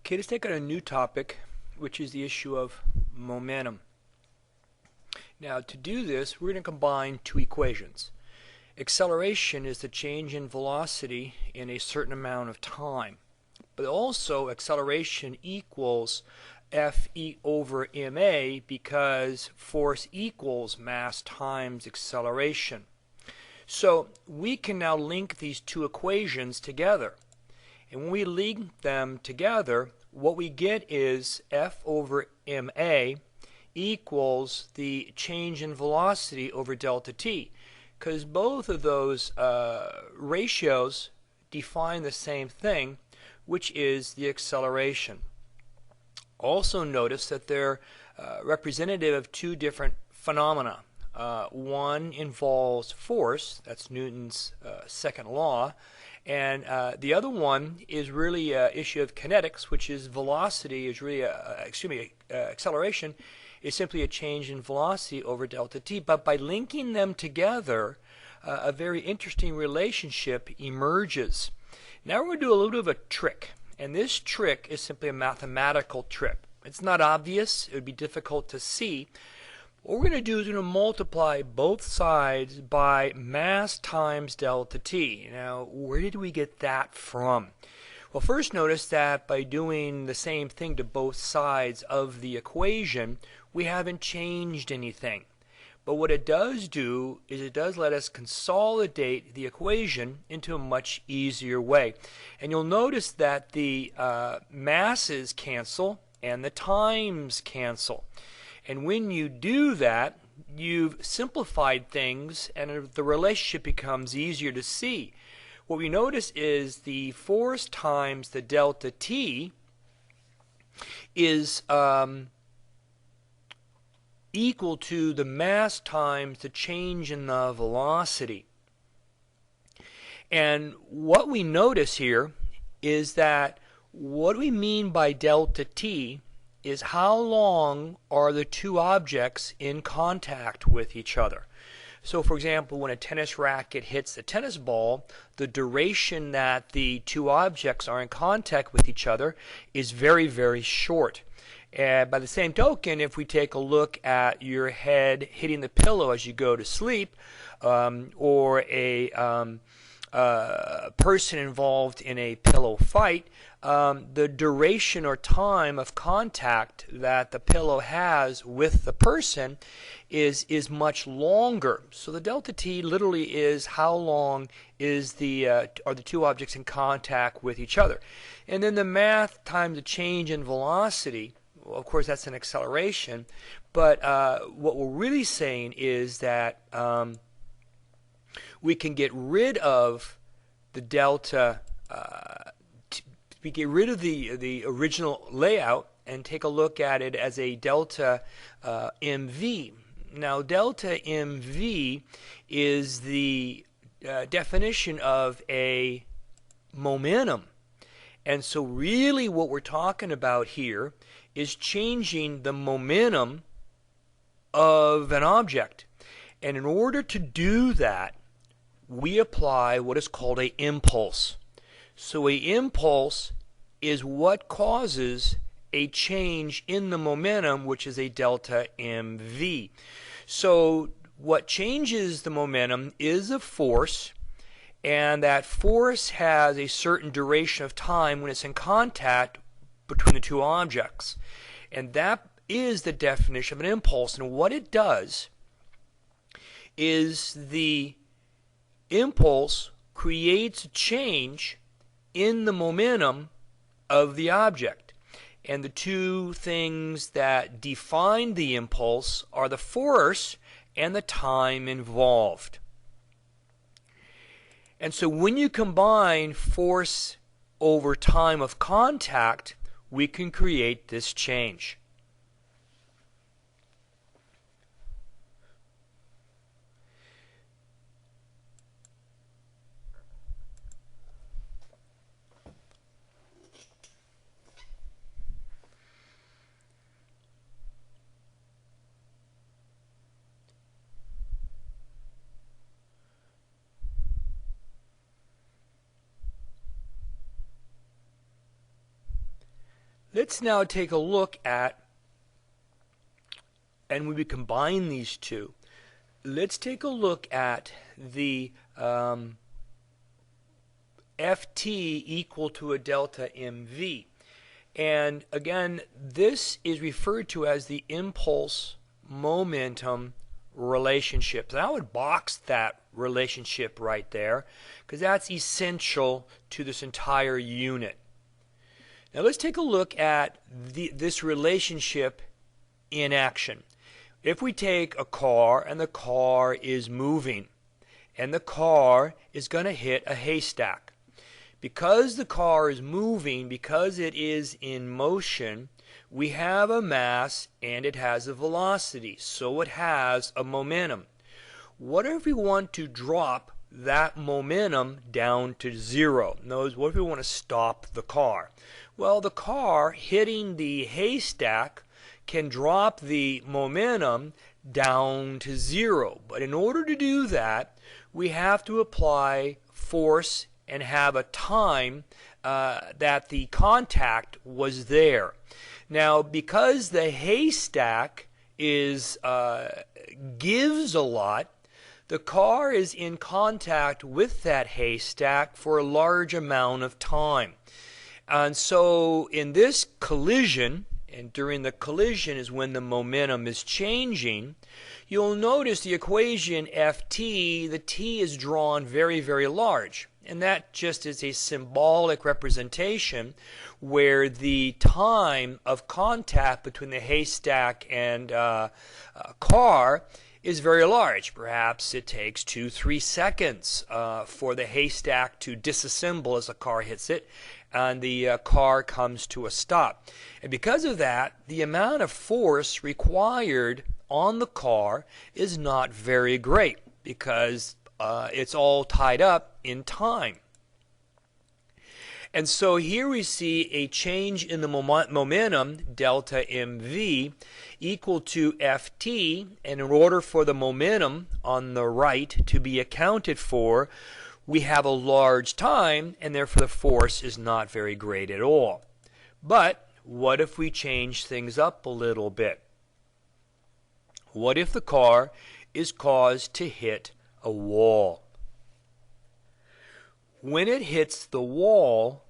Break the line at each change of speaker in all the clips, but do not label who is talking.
Okay, let's take on a new topic, which is the issue of momentum. Now, to do this, we're going to combine two equations. Acceleration is the change in velocity in a certain amount of time. But also, acceleration equals Fe over ma because force equals mass times acceleration. So we can now link these two equations together. And when we link them together, what we get is F over ma equals the change in velocity over delta t, because both of those ratios define the same thing, which is the acceleration. Also notice that they're representative of two different phenomena. One involves force, that's Newton's second law, and the other one is really an issue of kinetics, which is velocity is really, acceleration is simply a change in velocity over delta t. But by linking them together, a very interesting relationship emerges. Now we're going to do a little bit of a trick, and this trick is simply a mathematical trick. It's not obvious, it would be difficult to see. What we're going to do is we're going to multiply both sides by mass times delta t. Now, where did we get that from? Well, first notice that by doing the same thing to both sides of the equation, we haven't changed anything. But what it does do is it does let us consolidate the equation into a much easier way. And you'll notice that the masses cancel and the times cancel. And when you do that, you've simplified things and the relationship becomes easier to see. What we notice is the force times the delta t is equal to the mass times the change in the velocity. And what we notice here is that what we mean by delta t is how long are the two objects in contact with each other. So for example, when a tennis racket hits the tennis ball, the duration that the two objects are in contact with each other is very, very short. And by the same token, if we take a look at your head hitting the pillow as you go to sleep, or a person involved in a pillow fight, the duration or time of contact that the pillow has with the person is much longer. So the delta t literally is how long is are the two objects in contact with each other. And then the math times the change in velocity, well, of course that's an acceleration, but what we're really saying is that we can get rid of the delta, we get rid of the original layout and take a look at it as a delta mv. Now delta mv is the definition of a momentum. And so really what we're talking about here is changing the momentum of an object. And in order to do that, we apply what is called an impulse. So an impulse is what causes a change in the momentum, which is a delta mv. So what changes the momentum is a force, and that force has a certain duration of time when it's in contact between the two objects. And that is the definition of an impulse. And what it does is the impulse creates a change in the momentum of the object. And the two things that define the impulse are the force and the time involved. And so when you combine force over time of contact, we can create this change. let's now take a look at, and when we combine these two, let's take a look at the Ft equal to a delta mv. And again, this is referred to as the impulse momentum relationship. So I would box that relationship right there because that's essential to this entire unit. Now let's take a look at this relationship in action. If we take a car and the car is moving and the car is going to hit a haystack. Because the car is moving, because it is in motion, we have a mass and it has a velocity, so it has a momentum. What if we want to drop that momentum down to zero? In other words, what if we want to stop the car? Well, the car hitting the haystack can drop the momentum down to zero. But in order to do that, we have to apply force and have a time that the contact was there. Now, because the haystack gives a lot, the car is in contact with that haystack for a large amount of time. And so in this collision, and during the collision is when the momentum is changing, you'll notice the equation Ft, the t is drawn very, very large. And that just is a symbolic representation where the time of contact between the haystack and car is very large. Perhaps it takes 2-3 seconds for the haystack to disassemble as the car hits it, and the car comes to a stop. And because of that, the amount of force required on the car is not very great because it's all tied up in time. And so here we see a change in the momentum, delta mv, equal to Ft, and in order for the momentum on the right to be accounted for, we have a large time, and therefore the force is not very great at all. But what if we change things up a little bit? What if the car is caused to hit a wall? When it hits the wall,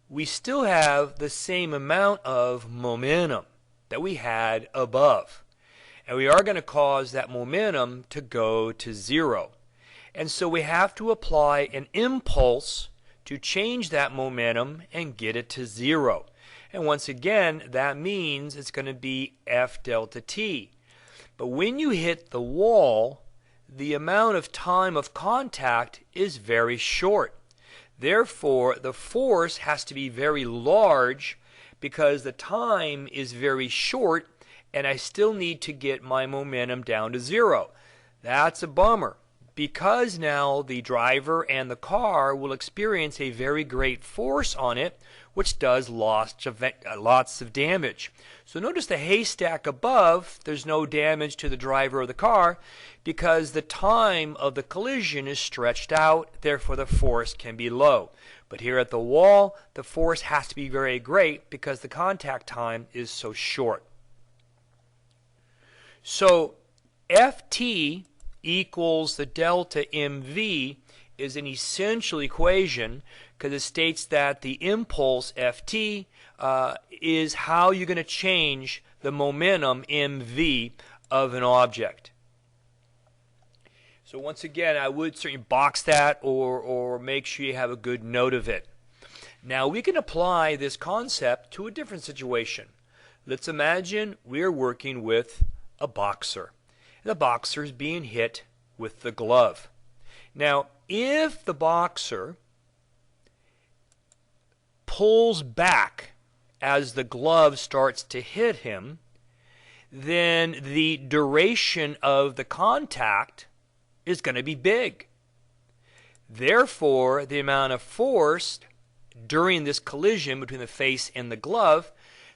we still have the same amount of momentum that we had above. And we are going to cause that momentum to go to zero. And so we have to apply an impulse to change that momentum and get it to zero. And once again, that means it's going to be F delta t. But when you hit the wall, the amount of time of contact is very short. Therefore, the force has to be very large because the time is very short and I still need to get my momentum down to zero. That's a bummer because now the driver and the car will experience a very great force on it, which does lots of damage. So notice the haystack above, there's no damage to the driver or the car because the time of the collision is stretched out, therefore the force can be low. But here at the wall, the force has to be very great because the contact time is so short. So Ft equals the delta mv is an essential equation because it states that the impulse Ft is how you're going to change the momentum mv of an object. So once again, I would certainly box that or make sure you have a good note of it. Now we can apply this concept to a different situation. Let's imagine we're working with a boxer. The boxer is being hit with the glove. Now, if the boxer pulls back as the glove starts to hit him, then the duration of the contact is going to be big. Therefore, the amount of force during this collision between the face and the glove,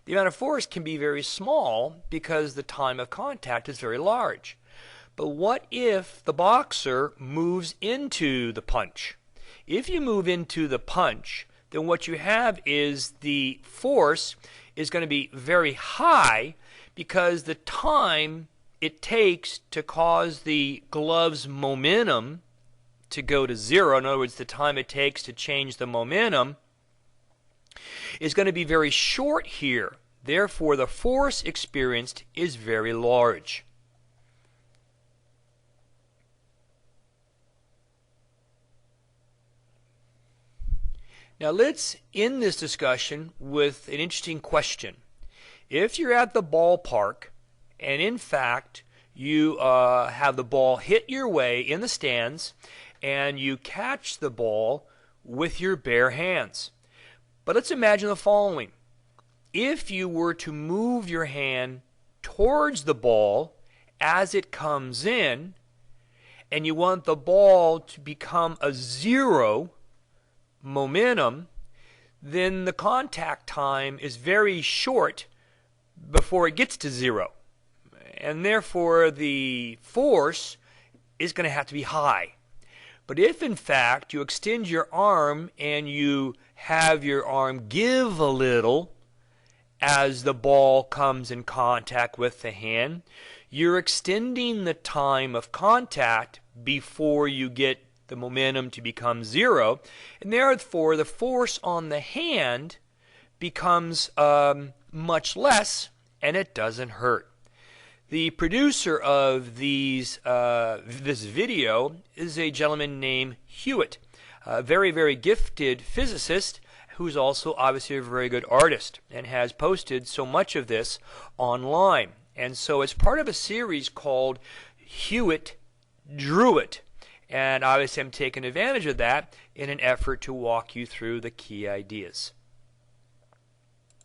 the amount of force can be very small because the time of contact is very large. But what if the boxer moves into the punch? If you move into the punch, then what you have is the force is going to be very high because the time it takes to cause the glove's momentum to go to zero, in other words, the time it takes to change the momentum, is going to be very short here. Therefore, the force experienced is very large. Now let's end this discussion with an interesting question. If you're at the ballpark and in fact you have the ball hit your way in the stands and you catch the ball with your bare hands. But let's imagine the following. If you were to move your hand towards the ball as it comes in and you want the ball to become a zero momentum, then the contact time is very short before it gets to zero. And therefore the force is going to have to be high. But if in fact you extend your arm and you have your arm give a little as the ball comes in contact with the hand, you're extending the time of contact before you get the momentum to become zero, and therefore the force on the hand becomes much less and it doesn't hurt. The producer of this video is a gentleman named Hewitt, a very, very gifted physicist who's also obviously a very good artist and has posted so much of this online. And so it's part of a series called Hewitt Drew It. And obviously I'm taking advantage of that in an effort to walk you through the key ideas.